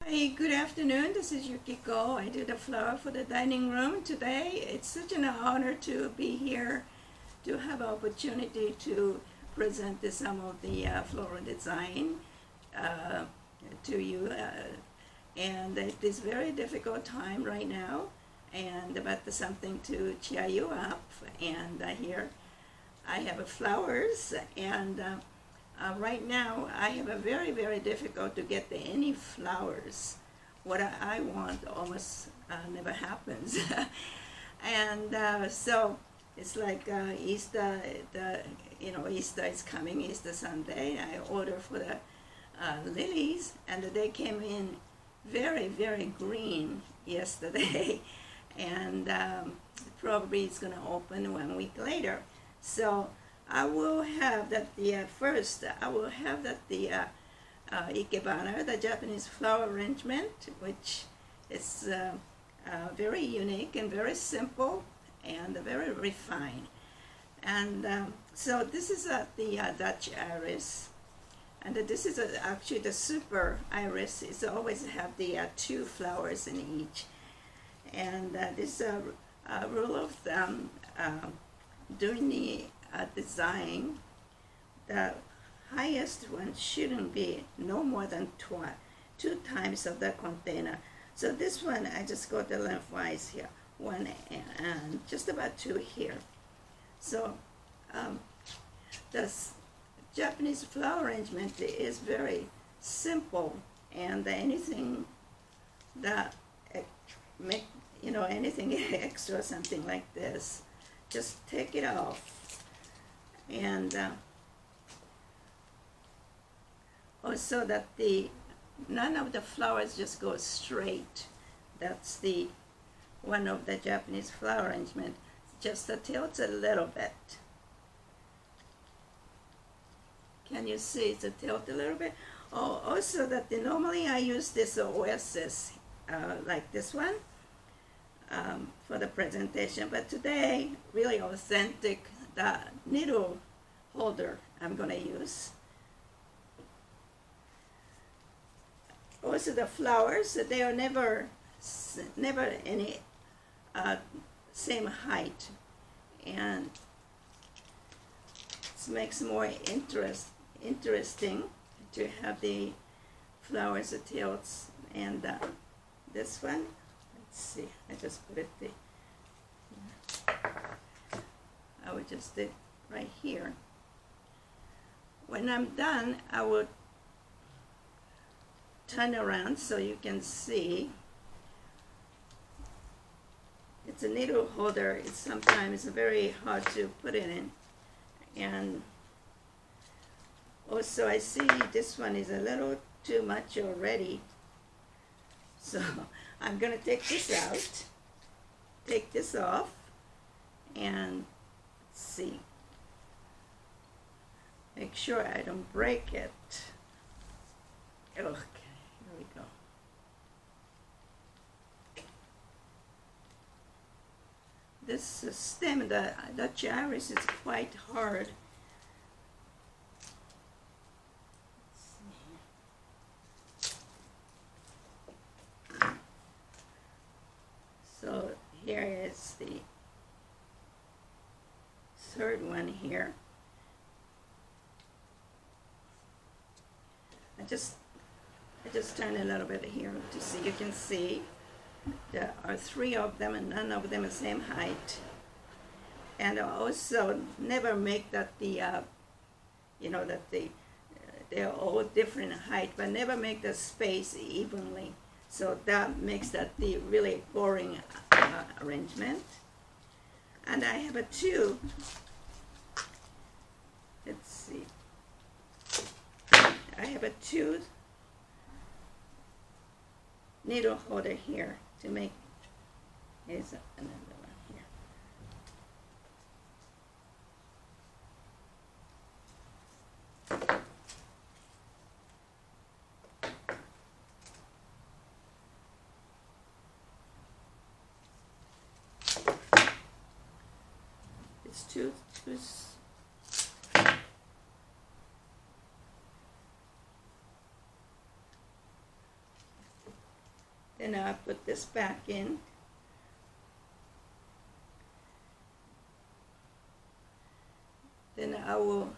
Hi, good afternoon. This is Yukiko. I do the flower for the dining room today. It's such an honor to be here to have opportunity to present some of the floral design uh, to you. And it is very difficult time right now, but something to cheer you up. And here I have flowers and right now, I have a very difficult to get any flowers. What I want almost never happens. So it's like Easter, Easter is coming, Easter Sunday. I order for the lilies, and they came in very green yesterday. And probably it's going to open 1 week later. So I will have that first. I will have that Ikebana, the Japanese flower arrangement, which is very unique and very simple and very refined. And so this is the Dutch iris, and this is actually the super iris. It's always have the 2 flowers in each. And this rule of thumb during the design, the highest one shouldn't be no more than 2 times of the container. So this one, I just got the lengthwise here, 1 and just about 2 here. So this Japanese flower arrangement is very simple, and anything that make anything extra, something like this, just take it off. And also that none of the flowers just go straight. That's the one of the Japanese flower arrangement. Just tilts a little bit. Can you see it's a tilt a little bit? Oh, also that normally I use this Oasis like this one for the presentation, but today really authentic the needle holder I'm going to use. Also the flowers, they are never any same height, and it makes more interesting to have the flowers tilts. And this one, let's see, I just put it I would just do it right here. When I'm done, I will turn around so you can see. It's a needle holder. It's sometimes very hard to put it in. And also I see this one is a little too much already. So I'm going to take this out, take this off, and see. Make sure I don't break it. Okay, here we go. This stem, the Dutch iris, is quite hard. So here is the third one here. I just turn a little bit here to see. You can see there are 3 of them, and none of them are the same height. And also never make that they're all different height, but never make the space evenly. So that makes that the really boring arrangement. And I have 2. Let's see. I have 2 needle holder here to make. Here's another one here. It's two. Then I'll put this back in. Then I will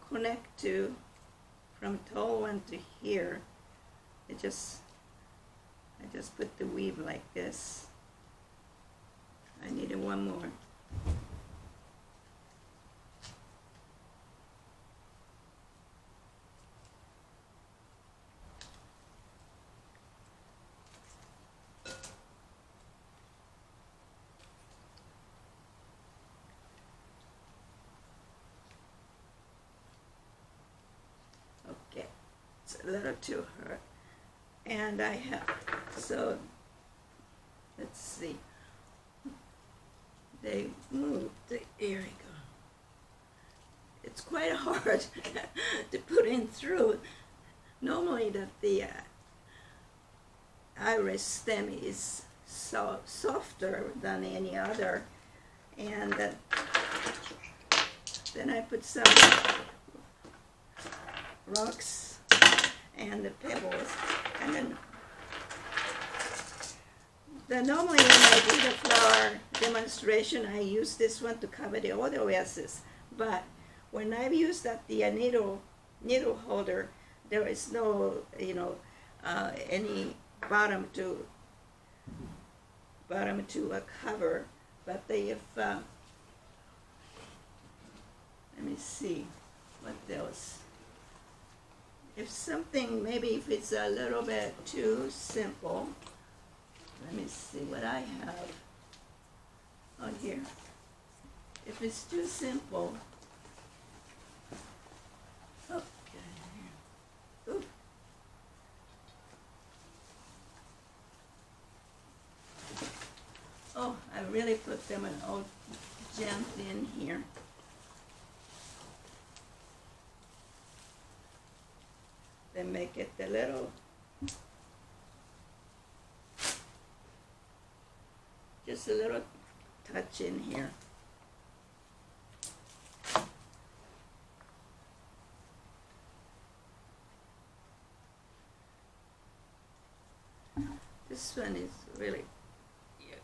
connect to from tall one to here. I just put the weave like this. I needed one more. Okay, it's a little too hard. And I have, so let's see. They moved. There we go. It's quite hard to put in through. Normally the iris stem is so softer than any other, and then I put some rocks and the pebbles, and then normally when I do the flower demonstration, I use this one to cover the other oasis. But when I've used that the needle holder, there is no any bottom to cover. But if let me see what else. If something, maybe if it's a little bit too simple, let me see what I have on here. If it's too simple, ooh. Oh, I really put them all jammed in here. Then make it a little, just a little touch in here. This one is really, yeah.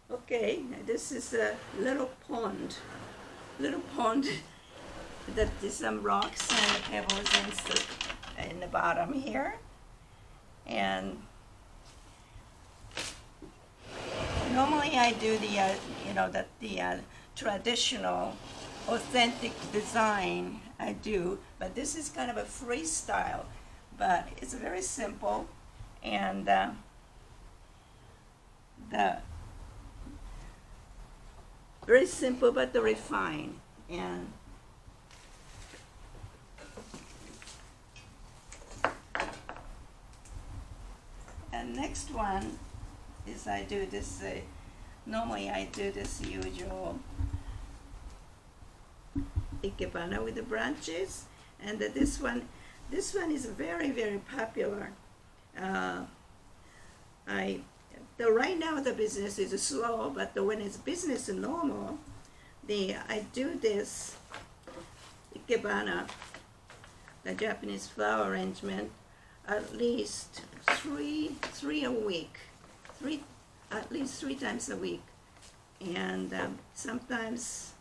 Okay, this is a little pond that there's some rocks and pebbles in the bottom here. And normally I do the, the traditional, authentic design I do, but this is kind of a freestyle, but it's very simple, and very simple but refined. And next one is I do this, normally I do this usual ikebana with the branches, and this one is very, very popular. Right now the business is slow, but when it's business normal, I do this ikebana, the Japanese flower arrangement, at least three a week, at least three times a week, and sometimes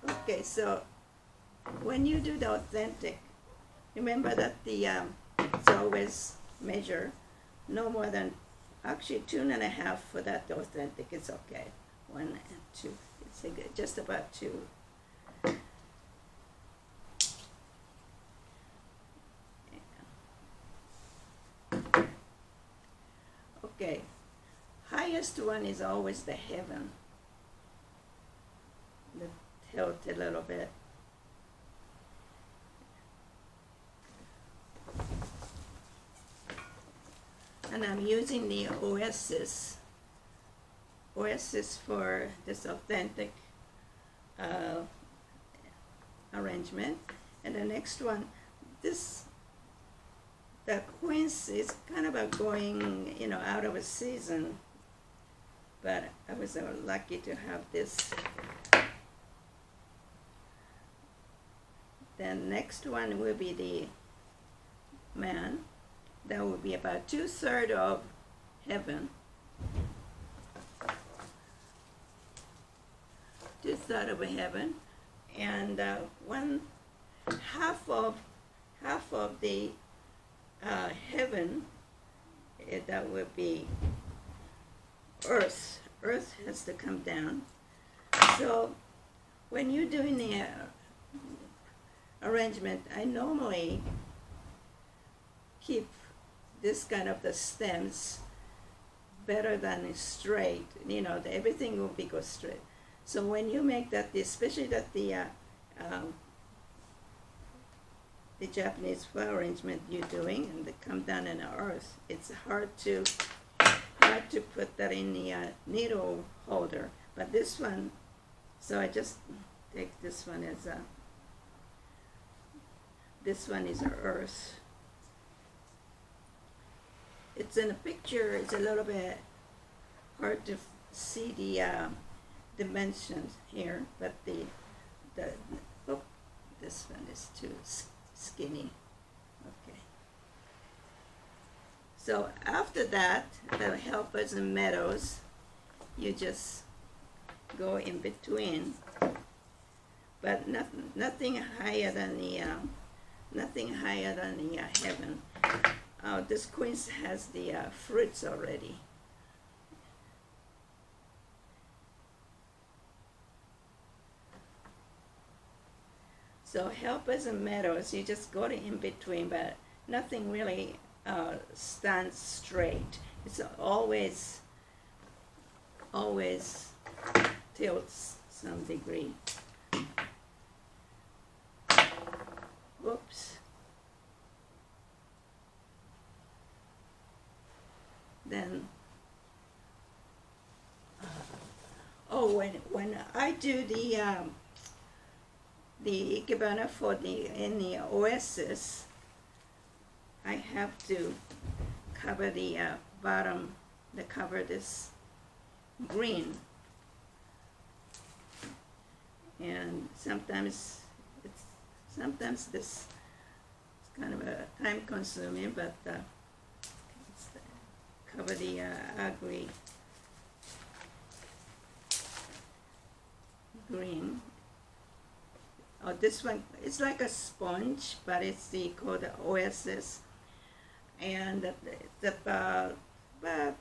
okay. So when you do the authentic, remember that it's always measure no more than, actually 2.5 for that authentic. It's okay. 1 and 2. It's just about 2. Okay. Highest one is always the heaven. The tilt a little bit. And I'm using the Oasis for this authentic arrangement. And the next one, this the quince is kind of going, out of a season, but I was lucky to have this. Then next one will be the man. That will be about 2/3 of heaven. 2/3 of heaven, and one half of the heaven, that will be earth. Earth has to come down. So when you're doing the arrangement, I normally keep this kind of the stems better than straight. Everything will be go straight. So when you make that, especially that the Japanese flower arrangement you're doing, and they come down in the earth, it's hard to put that in the needle holder. But this one, so I just take this one as this one is earth. It's in a picture, it's a little bit hard to see the dimensions here, but this one is too skinny. Okay. So after that, the helpers and meadows, you just go in between, but nothing higher than the heaven. This quince has the fruits already. So helpers and meadows, you just go in between, but nothing really stands straight. It's always tilts some degree. Whoops. Then, when I do the ikebana in the oasis, I have to cover the bottom, cover this green, and sometimes this is kind of a time consuming, but cover the ugly green. This one, it's like a sponge, but it's called the oasis, and it's about about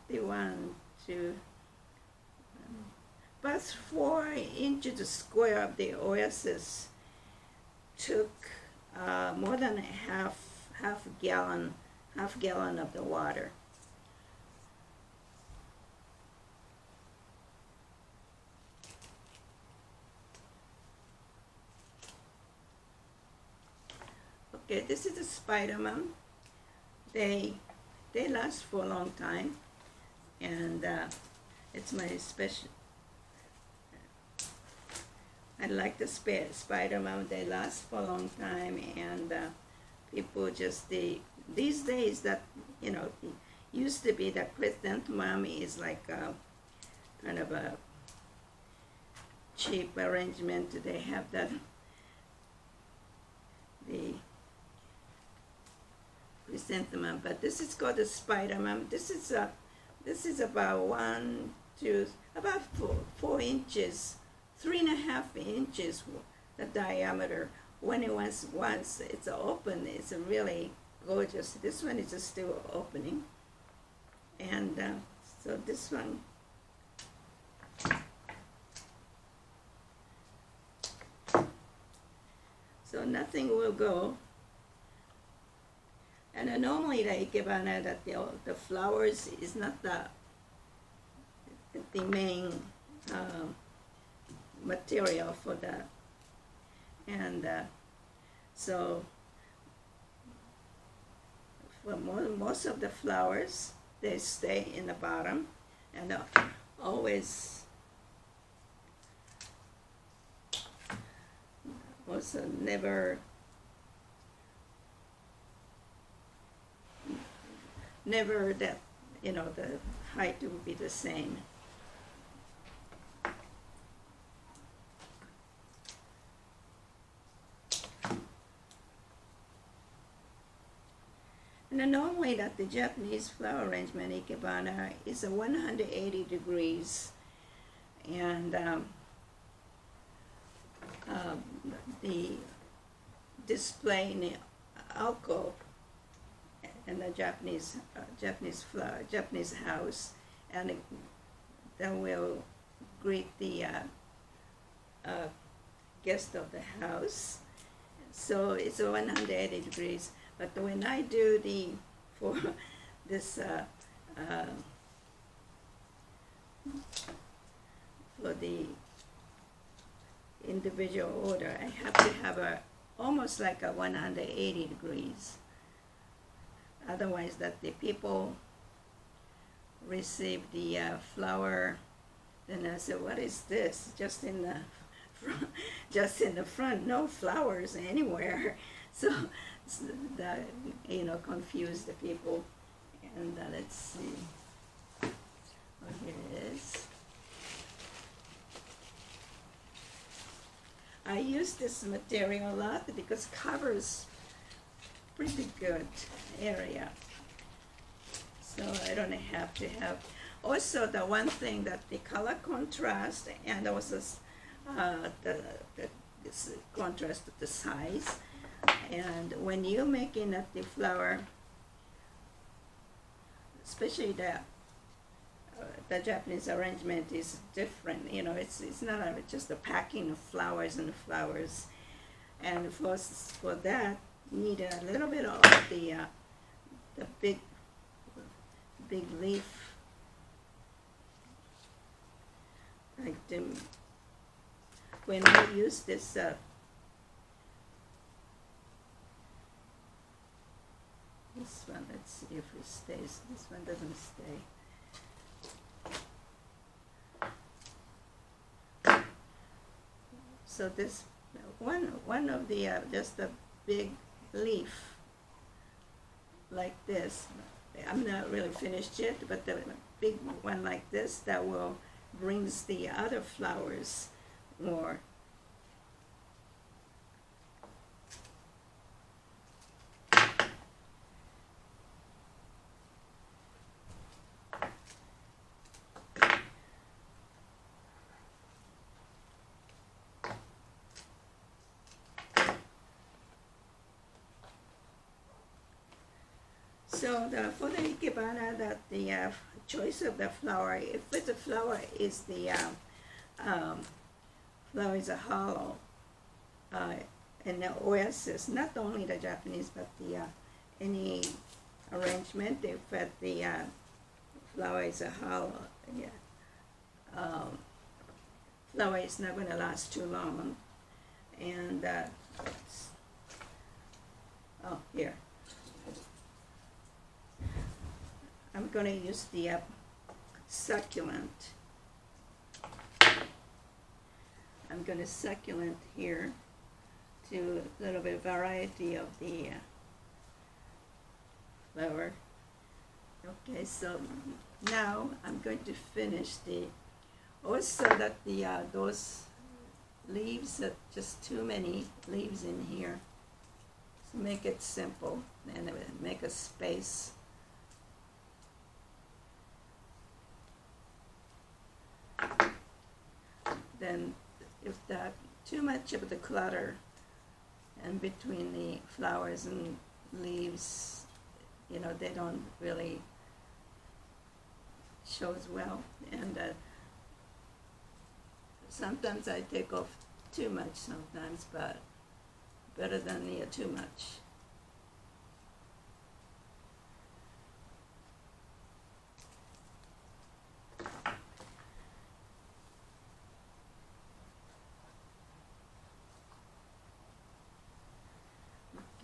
4 inches square of the oasis took more than half gallon of the water. Okay, this is a spider-mum. They last for a long time, and it's my special. I like the spider-mum. They last for a long time, and people just these days that used to be that chrysanthemum is like kind of a cheap arrangement. They have the chrysanthemum, but this is called the spider-mum. This is about about 4 inches, 3.5 inches the diameter. When once it's open, it's really gorgeous. This one is still opening, and so this one. So nothing will go. And normally the ikebana, that the flowers is not the main material for that. And so for most of the flowers, they stay in the bottom, and always also never never that, you know, the height will be the same. And normally that the Japanese flower arrangement ikebana is a 180 degrees, and the display in the alcove in the Japanese house, and then we'll greet the guest of the house. So it's 180 degrees. But when I do for this for the individual order, I have to have almost like a 180 degrees. Otherwise, that the people receive the flower, then I say, what is this? Just in the front, no flowers anywhere. So that, you know, confuse the people. And let's see. Oh, here it is. I use this material a lot because covers pretty good area. So I don't have to have. Also, the one thing that the color contrast and also this contrast of the size. And when you're making the flower, especially the Japanese arrangement is different. You know, it's not just a packing of flowers and flowers. And for that, you need a little bit of the big leaf, like when I use this. This one, let's see if it stays. This one doesn't stay. So this one of the just a big leaf like this. I'm not really finished yet, but the big one like this that will brings the other flowers more. So for the ikebana, that the choice of the flower, if the flower is flower is a hollow, and the oasis, not only the Japanese but the any arrangement, if the flower is a hollow, flower is not going to last too long, and oh, here. I'm going to use the succulent. I'm going to succulent here to a little bit of variety of the flower. Okay, so now I'm going to finish also that those leaves are just too many leaves in here. So make it simple and make a space. Then if that too much of the clutter and between the flowers and leaves, you know, they don't really shows well. And sometimes I take off too much sometimes, but better than too much.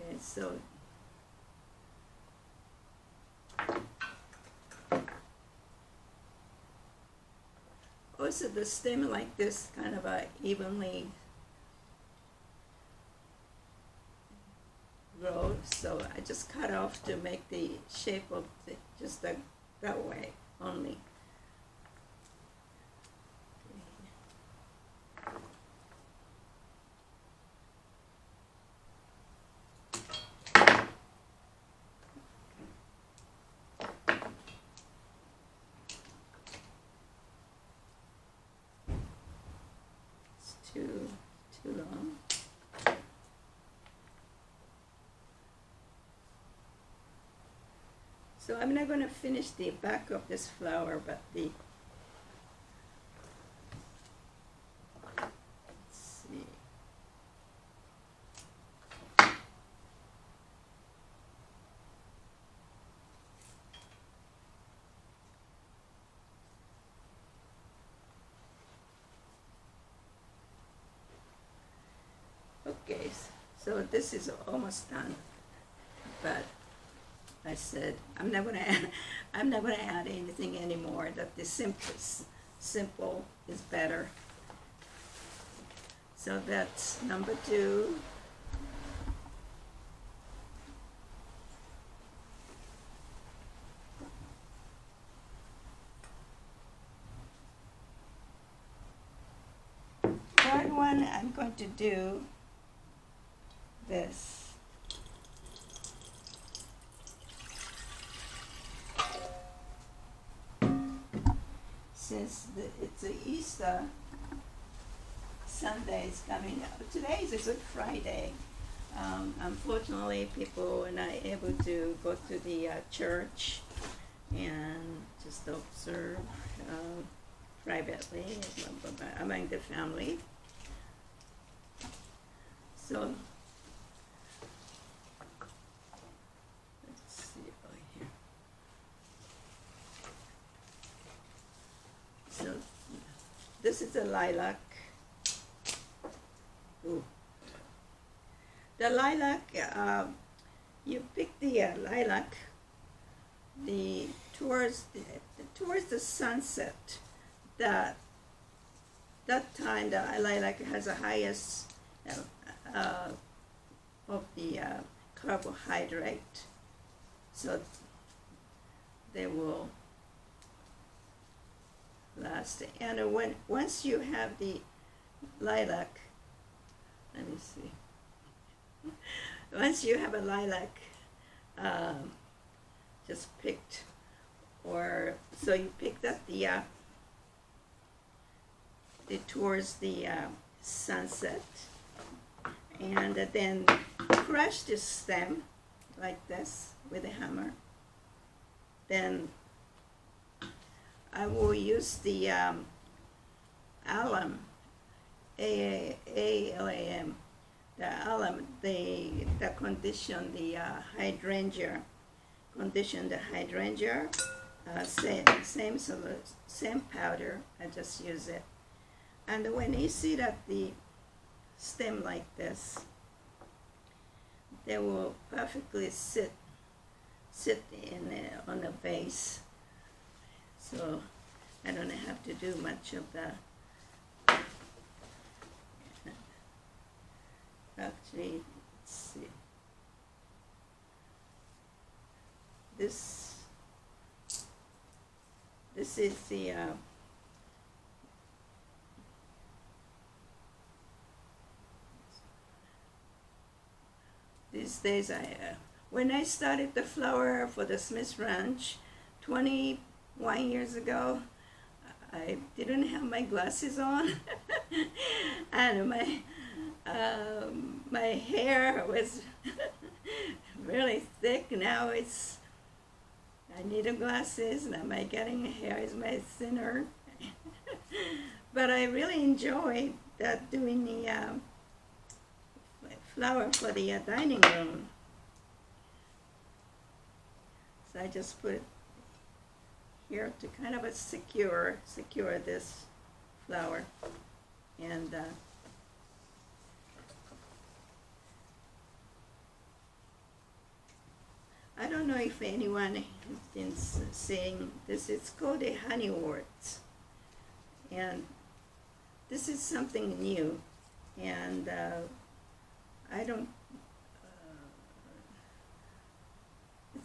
Okay, so also the stem like this, kind of evenly growth. So I just cut off to make the shape of just that way only. It's too long. So I'm not going to finish the back of this flower, but let's see. Okay, so this is almost done, but I said I'm not gonna add anything anymore. That the simple is better. So that's number 2. Third one, I'm going to do this. Since it's a Easter Sunday is coming up. Today is a Good Friday. Unfortunately, people are not able to go to the church and just observe privately among the family. So let's see over here. So this is a lilac. Ooh. The lilac, you pick the lilac towards the sunset. That time the lilac has the highest of the carbohydrate, so they will last. And once you have the lilac, let me see. Once you have a lilac just picked, or so you picked up the towards the sunset, and then crush the stem like this with a hammer. Then I will use the alum, ALAM, the alum, that condition the hydrangea, same powder. I just use it, and when you see that the stem like this, they will perfectly sit on the base. So I don't have to do much of that. Actually, let's see. This is the these days when I started the flower for the Smith Ranch 21 years ago, I didn't have my glasses on and my hair was really thick. Now I need glasses, and my getting hair is my thinner. But I really enjoy that, doing the flower for the dining room. So I just put it here to kind of secure this flower. And I don't know if anyone has been seeing this. It's called a honeywort, and this is something new. And I don't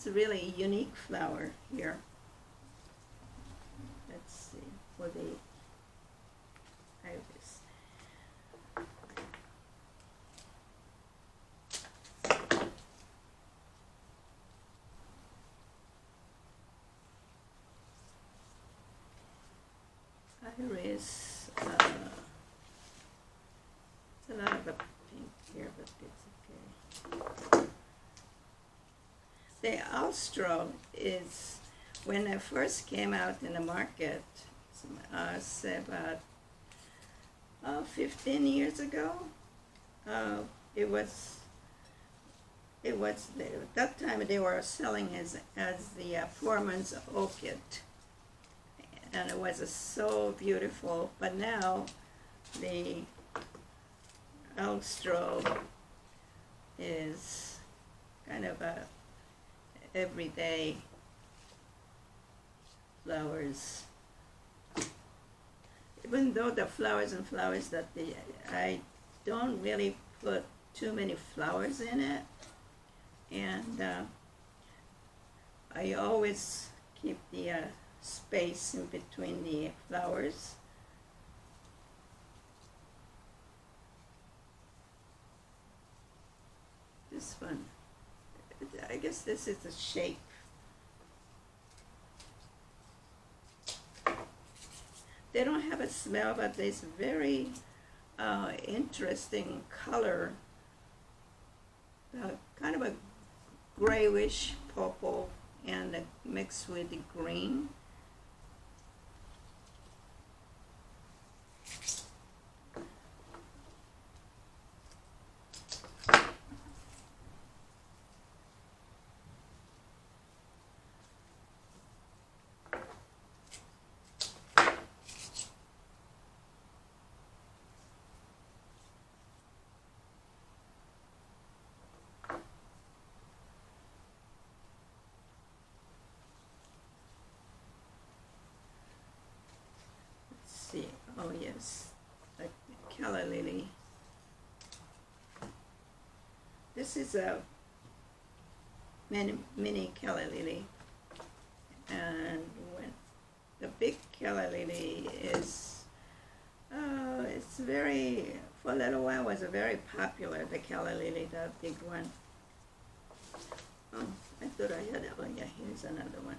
it's a really unique flower here. Let's see, for the iris. Iris, it's a lot of a pink here, but it's okay. The Austral is, when it first came out in the market, say about 15 years ago, it was at that time they were selling as the Foreman's Orchid, and it was so beautiful. But now the Austral is kind of a everyday flowers. Even though the flowers that I don't really put too many flowers in it, and I always keep the space in between the flowers. This one, I guess this is the shape. They don't have a smell, but there's very interesting color, kind of a grayish purple and mixed with the green. See, oh yes, a calla lily. This is a mini calla lily, and when the big calla lily is, it's very, for a little while was a very popular, the calla lily, the big one. Oh, I thought I had it. Oh yeah, here's another one.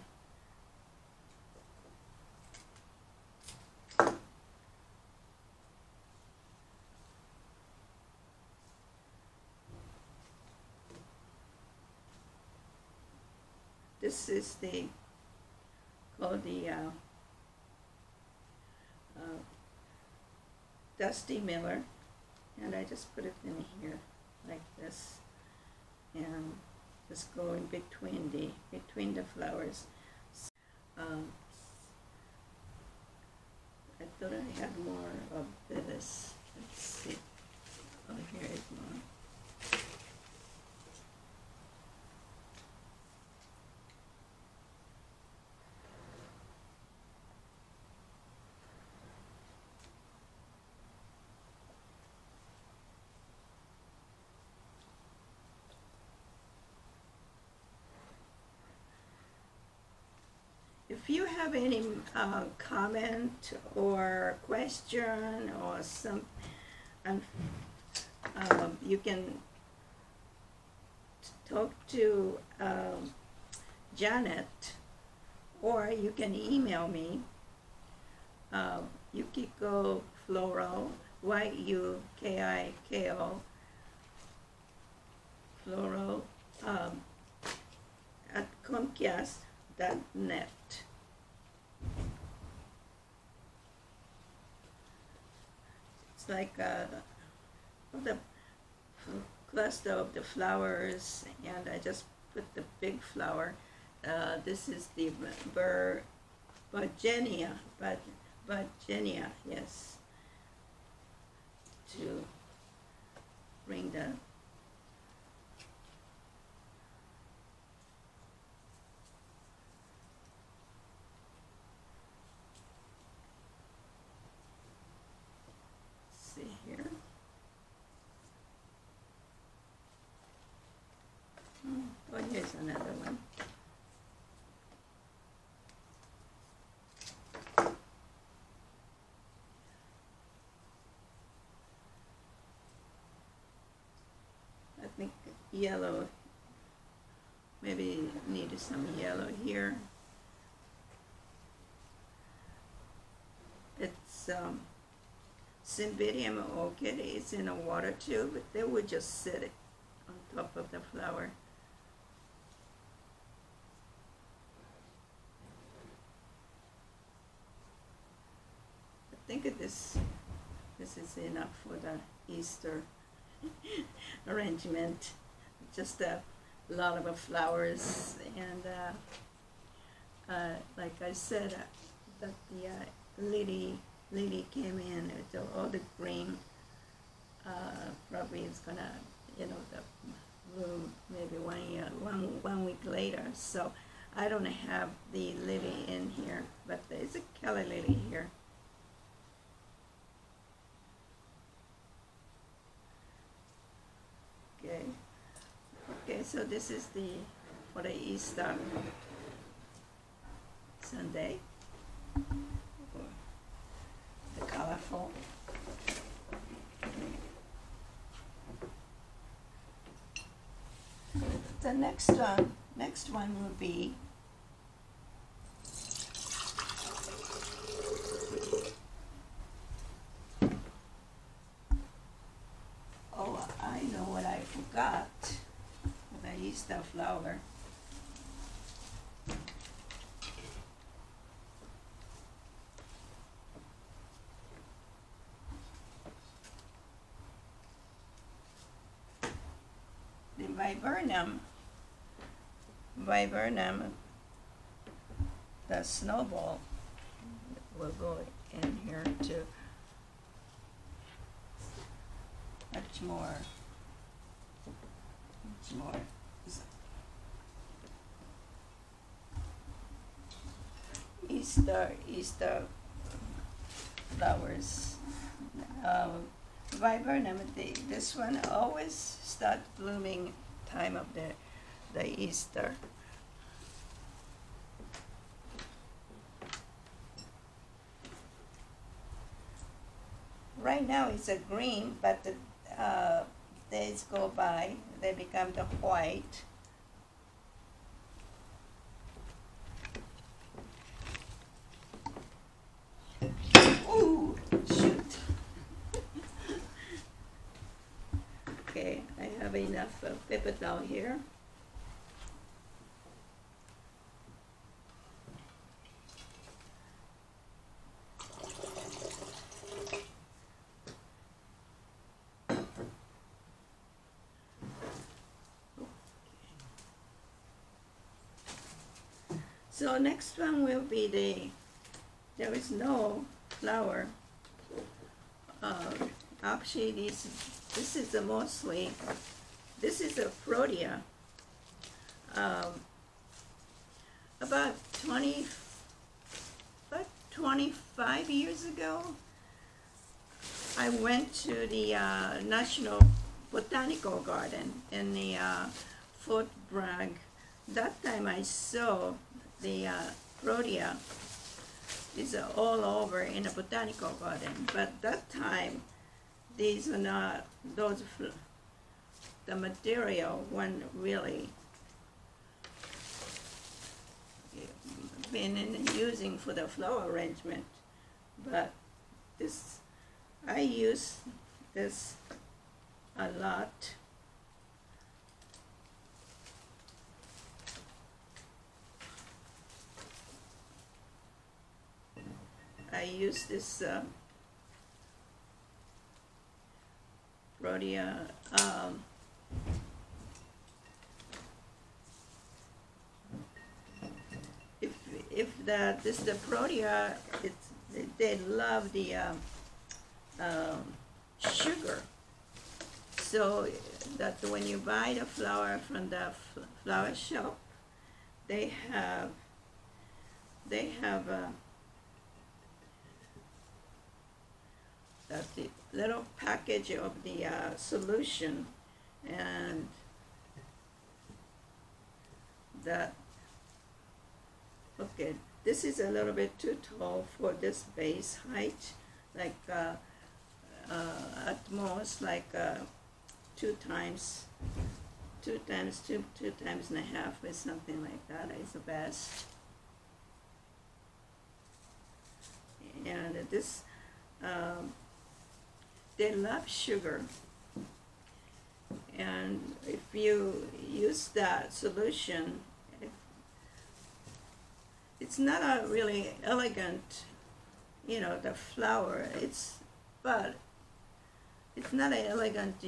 This is called the Dusty Miller, and I just put it in here like this, and just go in between the flowers. I thought I had more of this. Let's see. Oh, here is more. If you have any comment or question or some, you can talk to Janet, or you can email me, Yukiko Floral, Yukiko Floral, at Comcast.net. It's like the cluster of the flowers, and I just put the big flower. This is the Buggenia, yes, to bring the here. Oh, here's another one. yellow. Maybe need some yellow here. It's Cymbidium orchid. It's in a water tube. They would just sit it on top of the flower. I think this is enough for the Easter arrangement. Just a lot of flowers, and like I said, that the lily came in with all the green. Probably it's gonna, the bloom maybe 1 week later. So I don't have the lily in here, but there's a Kelly lily here. Okay, so this is for the Easter Sunday. The colorful. The next one will be I know what I forgot. The Easter flower. The viburnum, the snowball will go in here too. Much more. Easter flowers. Viburnum, this one always start blooming time of the Easter. Right now it's a green, but the days go by, they become the white. Ooh, shoot. Okay, I have enough paper towel here. So next one will be there is no flower. Actually, this is mostly, this is a Protea. About 25 years ago, I went to the National Botanical Garden in the Fort Bragg. That time I saw the Protea is all over in the botanical garden, but that time these are not the material wasn't really been using for the flower arrangement, but I use this a lot. I use this Protea if the Protea, they love the sugar, so that when you buy the flower from the flower shop, they have the little package of the solution, and that, okay, this is a little bit too tall for this base height, like at most like 2 times 2 times 2 times and a half or something like that is the best. And this, they love sugar. And if you use that solution, it's not a really elegant, the flour. But it's not an elegant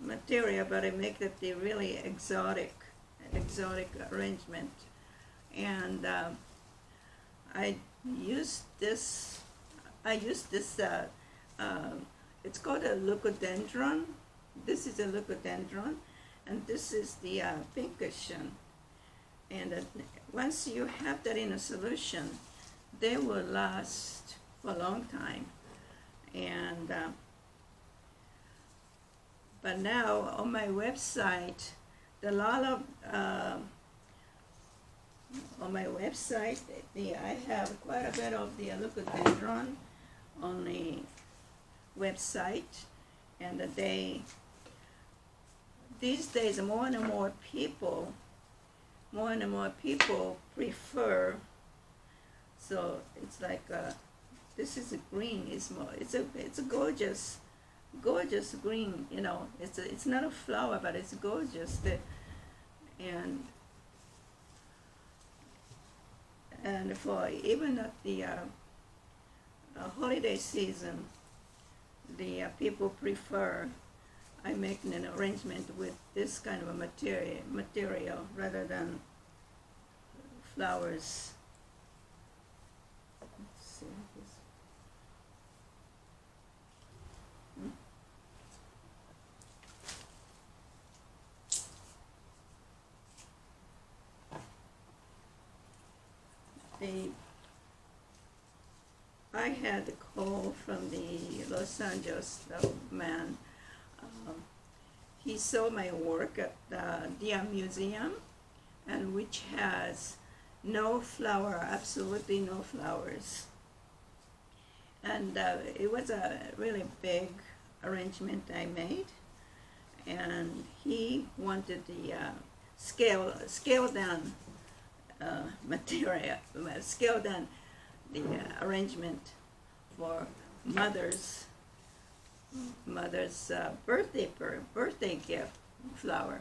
material, but it makes it a really exotic arrangement. And I use this. It's called a leucodendron. This is a leucodendron, and this is the pink cushion. And once you have that in a solution, they will last for a long time. And but now on my website, on my website, I have quite a bit of the leucodendron on the website, and these days more and more people prefer. So it's like this is a green. It's a gorgeous green. It's not a flower, but it's gorgeous. And for even at the holiday season, the people prefer I make an arrangement with this kind of a material rather than flowers. Let's see this. I had a call from the Los Angeles man. He saw my work at the Dia Museum, and which has no flower, absolutely no flowers. And it was a really big arrangement I made, and he wanted the scale down material, scale down the arrangement for mother's birthday gift flower.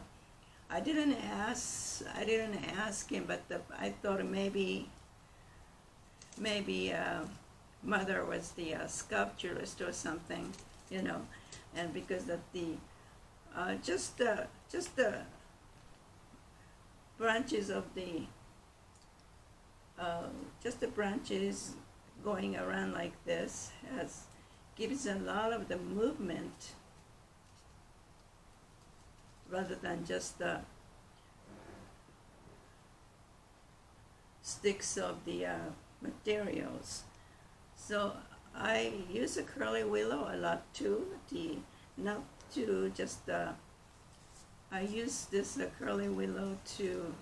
I didn't ask him, but I thought maybe mother was the sculpturist or something, and because of the just the branches of the branches going around like this gives a lot of the movement rather than just the sticks of the materials. So I use a curly willow a lot too. I use this curly willow to,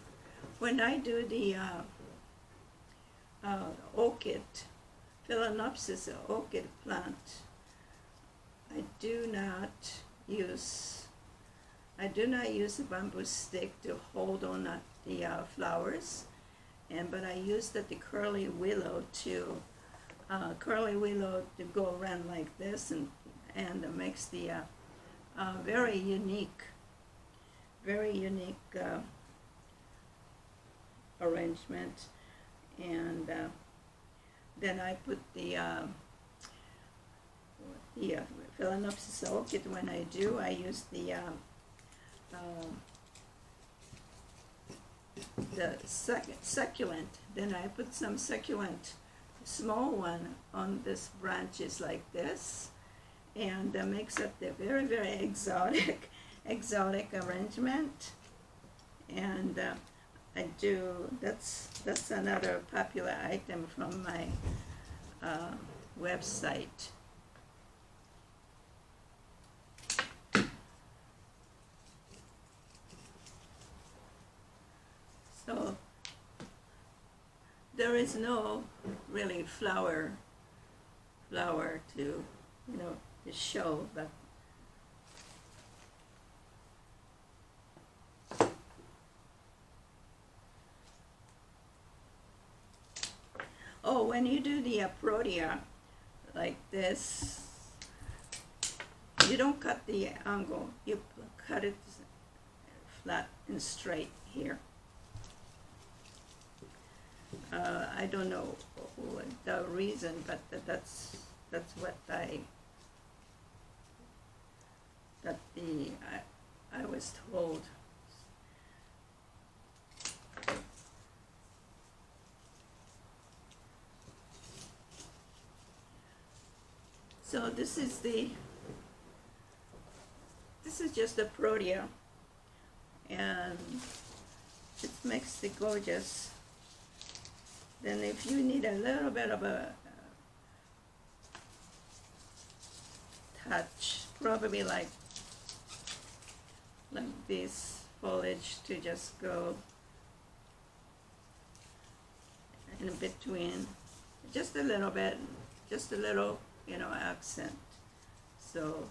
when I do the orchid, Phalaenopsis orchid plant, I do not use a bamboo stick to hold on the flowers, but I use the curly willow to go around like this, and it makes the very unique arrangement. And then I put the Phalaenopsis orchid. When I do, I use the succulent. Then I put some succulent, small one, on this branches like this, and that makes it a very, very exotic arrangement. And I do, that's another popular item from my website. So there is no really flower to show, but Oh, when you do the protea like this, you don't cut the angle, you cut it flat and straight here. I don't know the reason, but that's what I was told. So this is just the protea, and it makes it gorgeous. Then if you need a little bit of a touch, probably like this foliage to just go in between, just a little bit, just a little, you know, accent. So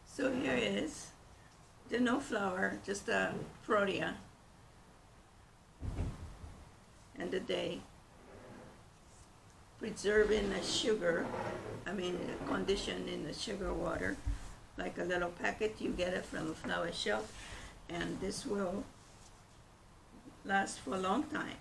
So here is the no flower, just a protea, and they preserve in the sugar, conditioned in the sugar water, like a little packet. You get it from a flower shop, and this will last for a long time.